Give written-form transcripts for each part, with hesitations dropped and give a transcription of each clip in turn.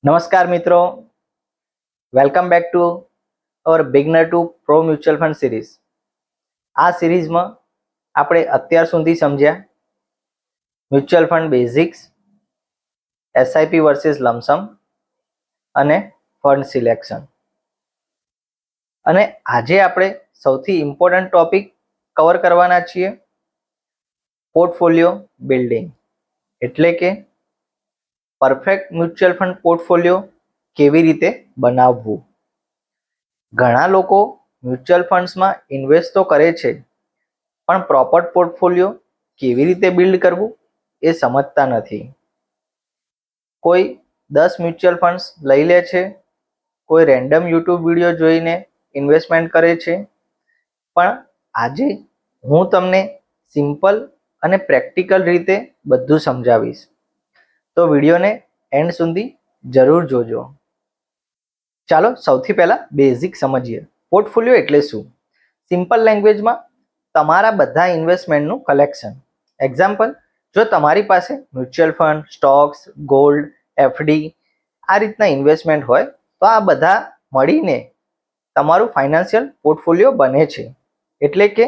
નમસ્કાર મિત્રો, welcome back to our beginner to pro mutual fund series. આ સિરીઝમાં આપણે અત્યાર સુધી સમજ્યા mutual fund basics, SIP versus lump sum અને ફંડ સિલેક્શન. અને આજે આપણે સૌથી ઇમ્પોર્ટન્ટ ટોપિક કવર કરવાના છીએ, પોર્ટફોલિયો બિલ્ડિંગ. એટલે કે પરફેક્ટ મ્યુચ્યુઅલ ફંડ પોર્ટફોલિયો કેવી રીતે બનાવવું. ઘણા લોકો મ્યુચ્યુઅલ ફંડ્સમાં ઇન્વેસ્ટ તો કરે છે, પણ પ્રોપર પોર્ટફોલિયો કેવી રીતે બિલ્ડ કરવું એ સમજતા નથી. કોઈ 10 મ્યુચ્યુઅલ ફંડ્સ લઈ લે છે, કોઈ રેન્ડમ યુટ્યુબ વિડીયો જોઈને ઇન્વેસ્ટમેન્ટ કરે છે. પણ આજે હું તમને સિમ્પલ અને પ્રેક્ટિકલ રીતે બધું સમજાવીશ, તો વિડીયોને એન્ડ સુધી જરૂર જોજો. ચાલો સૌથી પહેલા બેઝિક સમજીએ, પોર્ટફોલિયો એટલે શું. સિમ્પલ લેંગ્વેજમાં તમારા બધા ઇન્વેસ્ટમેન્ટનું કલેક્શન. એક્ઝામ્પલ, જો તમારી પાસે mutual fund, stocks, gold, FD આ રીતના ઇન્વેસ્ટમેન્ટ હોય, તો આ બધા મળીને તમારું ફાઇનાન્શિયલ પોર્ટફોલિયો બને છે. એટલે કે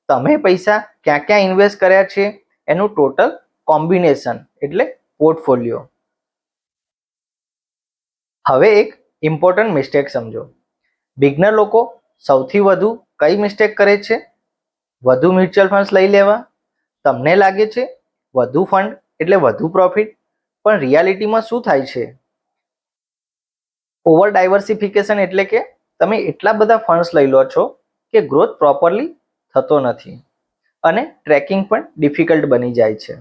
તમે પૈસા ક્યાં ક્યાં ઇન્વેસ્ટ કર્યા છે એનું ટોટલ કોમ્બિનેશન એટલે પોર્ટફોલિયો. હવે એક ઇમ્પોર્ટન્ટ મિસ્ટેક સમજો. બિગનર લોકો સૌથી વધુ કઈ મિસ્ટેક કરે છે? વધુ મ્યુચ્યુઅલ ફંડ્સ લઈ લેવા. તમને લાગે છે વધુ ફંડ એટલે વધુ પ્રોફિટ, પણ રિયાલિટીમાં શું થાય છે? ઓવર ડાયવર્સિફિકેશન એટલે કે તમે એટલા બધા ફંડ્સ લઈ લો છો કે ગ્રોથ પ્રોપરલી થતો નથી અને ટ્રેકિંગ પણ ડિફિકલ્ટ બની જાય છે.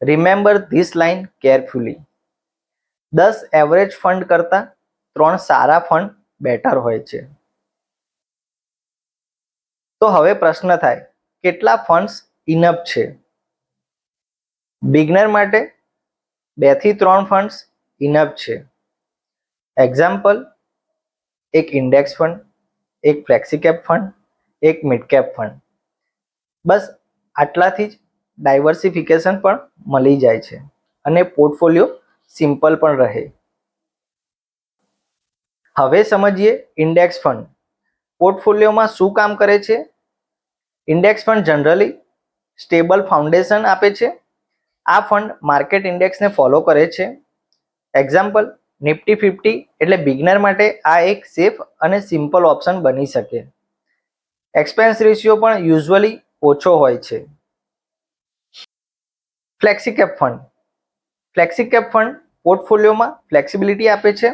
Remember this line carefully. 10 average fund કરતાં 3 સારા ફંડ બેટર હોય છે. તો હવે પ્રશ્ન થાય, કેટલા ફંડ્સ ઇનફ છે? બિગનર માટે 2 થી 3 ફંડ્સ ઇનફ છે. એક્ઝામ્પલ, એક ઇન્ડેક્સ ફંડ, એક ફ્લેક્સી કેપ ફંડ, એક મિડ કેપ ફંડ. બસ આટલાથી જ ડાયવર્સિફિકેશન પણ મળી જાય છે અને પોર્ટફોલિયો સિમ્પલ પણ રહે. હવે સમજીએ ઇન્ડેક્સ ફંડ પોર્ટફોલિયોમાં શું કામ કરે છે. Index fund generally stable foundation આપે છે. આ ફંડ માર્કેટ ઇન્ડેક્સને ફોલો કરે છે. એક્ઝામ્પલ, નિફ્ટી 50 એટલે બિગનર માટે આ એક સેફ અને સિમ્પલ ઓપ્શન બની શકે. એક્સપેન્સ રેશિયો પણ યુઝ્યુઅલી ઓછો હોય છે. ફ્લેક્સી કેપ ફંડ પોર્ટફોલિયોમાં ફ્લેક્સિબિલિટી આપે છે.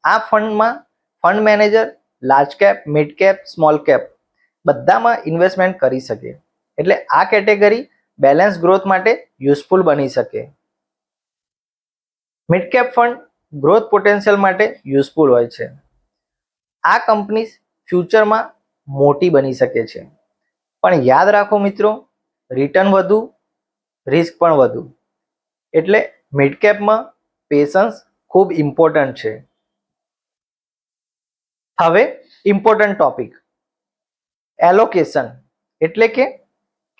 આ ફંડમાં fund manager large cap, mid cap, small cap બધામાં ઇન્વેસ્ટમેન્ટ કરી શકે. એટલે આ કેટેગરી બેલેન્સ ગ્રોથ માટે યુઝફુલ બની શકે. Mid cap fund growth potential માટે યુઝફુલ હોય છે. આ કંપની ફ્યુચરમાં મોટી બની શકે છે. પણ યાદ રાખો મિત્રો, રિટર્ન વધુ, રિસ્ક પણ વધુ. એટલે મિડ કેપમાં પેશન્સ ખૂબ ઇમ્પોર્ટન્ટ છે. હવે ઇમ્પોર્ટન્ટ ટોપિક, એલોકેશન એટલે કે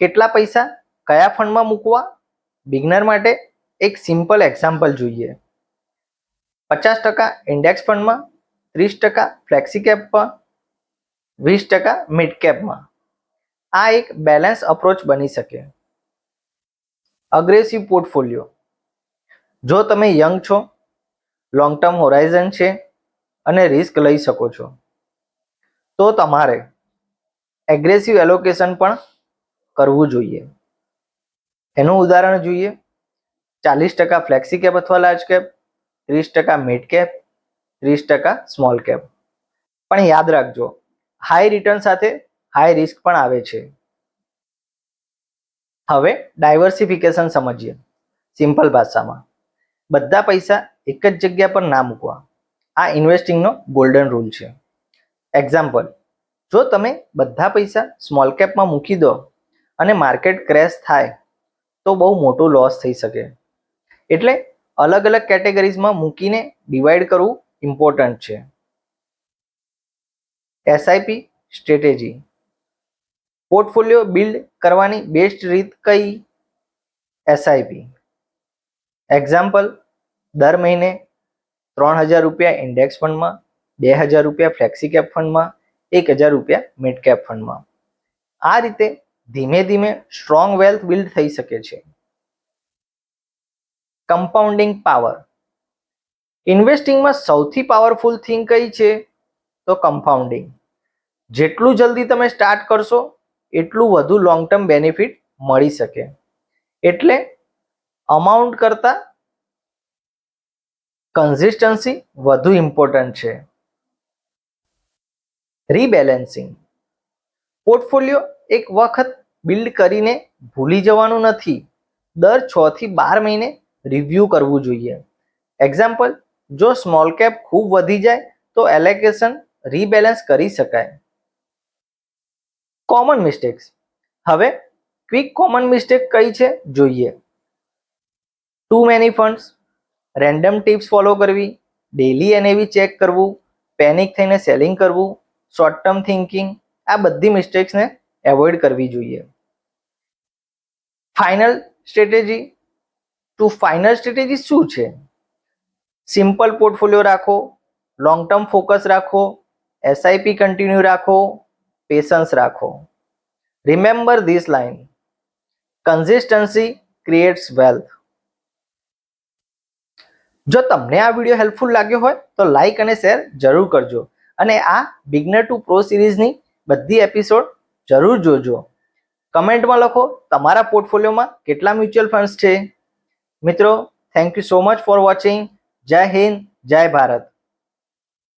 કેટલા પૈસા કયા ફંડમાં મૂકવા. બિગનર માટે એક સિમ્પલ એક્ઝામ્પલ જોઈએ. 50% ઇન્ડેક્સ ફંડમાં, 30% ફ્લેક્સી કેપમાં, 20% મિડ કેપમાં. આ એક બેલેન્સ અપ્રોચ બની શકે. અગ્રેસિવ પોર્ટફોલિયો, જો તમે યંગ છો, લોંગ ટર્મ હોરાઇઝન છે અને રિસ્ક લઈ શકો છો, તો તમારે એગ્રેસિવ એલોકેશન પણ કરવું જોઈએ. એનું ઉદાહરણ જોઈએ. 40% ફ્લેક્સી કેપ અથવા large cap, 30% mid cap, 30% small cap. પણ યાદ રાખજો, હાઈ રિટર્ન સાથે હાઈ રિસ્ક પણ આવે છે. હવે ડાયવર્સિફિકેશન સમજીએ સિમ્પલ ભાષામાં. બધા પૈસા એક જ જગ્યા પર ના મૂકવા. આ ઇન્વેસ્ટિંગનો ગોલ્ડન રૂલ છે. એક્ઝામ્પલ, જો તમે બધા પૈસા સ્મોલ કેપમાં મૂકી દો અને માર્કેટ ક્રેશ થાય તો બહુ મોટું લોસ થઈ શકે. એટલે અલગ અલગ કેટેગરીઝમાં મૂકીને ડિવાઈડ કરવું ઇમ્પોર્ટન્ટ છે. એસઆઈપી સ્ટ્રેટેજી, પોર્ટફોલિયો બિલ્ડ કરવાની બેસ્ટ રીત કઈ? એસઆઈપી. એક્ઝામ્પલ, દર મહિને 3000 રૂપિયા ઇન્ડેક્સ ફંડમાં, 2000 રૂપિયા ફ્લેક્સી કેપ ફંડમાં, 1000 રૂપિયા મિડ કેપ ફંડમાં. આ રીતે ધીમે ધીમે સ્ટ્રોંગ વેલ્થ બિલ્ડ થઈ શકે છે. Compounding power. ઇન્વેસ્ટિંગમાં સૌથી પાવરફુલ થિંગ કઈ છે? તો કમ્પાઉન્ડિંગ. જેટલું જલ્દી તમે સ્ટાર્ટ કરશો એટલું વધુ લોંગ ટર્મ બેનિફિટ મળી શકે. એટલે અમાઉન્ટ કરતાં કન્સિસ્ટન્સી વધુ ઇમ્પોર્ટન્ટ છે. રીબેલેન્સિંગ. પોર્ટફોલિયો એક વખત બિલ્ડ કરીને ભૂલી જવાનું નથી. દર 6 થી 12 મહિને રિવ્યૂ કરવું જોઈએ. એક્ઝામ્પલ, જો સ્મોલ કેપ ખૂબ વધી જાય તો એલોકેશન રીબેલેન્સ કરી શકાય. Common mistakes. હવે ક્વિક કોમન મિસ્ટેક કઈ છે જોઈએ. Too many funds, random tips follow કરવી, ડેલી એનએવી ચેક કરવું, પેનિક થઈને સેલિંગ કરવું, શોર્ટ ટર્મ થિંકિંગ, આ બધી મિસ્ટેક્સને એવોઇડ કરવી જોઈએ. Final strategy. ફાઇનલ સ્ટ્રેટેજી શું છે? સિમ્પલ પોર્ટફોલિયો રાખો, લોંગ ટર્મ ફોકસ રાખો, એસઆઈપી કન્ટિન્યુ રાખો, પેશન્સ રાખો. Remember this line: consistency creates wealth. જો તમને આ વિડીયો હેલ્પફુલ લાગ્યો હોય તો લાઈક અને શેર જરૂર કરજો, અને આ બિગનર ટુ પ્રો સિરીઝની બધી એપિસોડ જરૂર જોજો. કમેન્ટમાં લખો તમારા પોર્ટફોલિયોમાં કેટલા મ્યુચ્યુઅલ ફંડ્સ છે. મિત્રો, thank you so much for watching. જય હિન્દ, જય ભારત.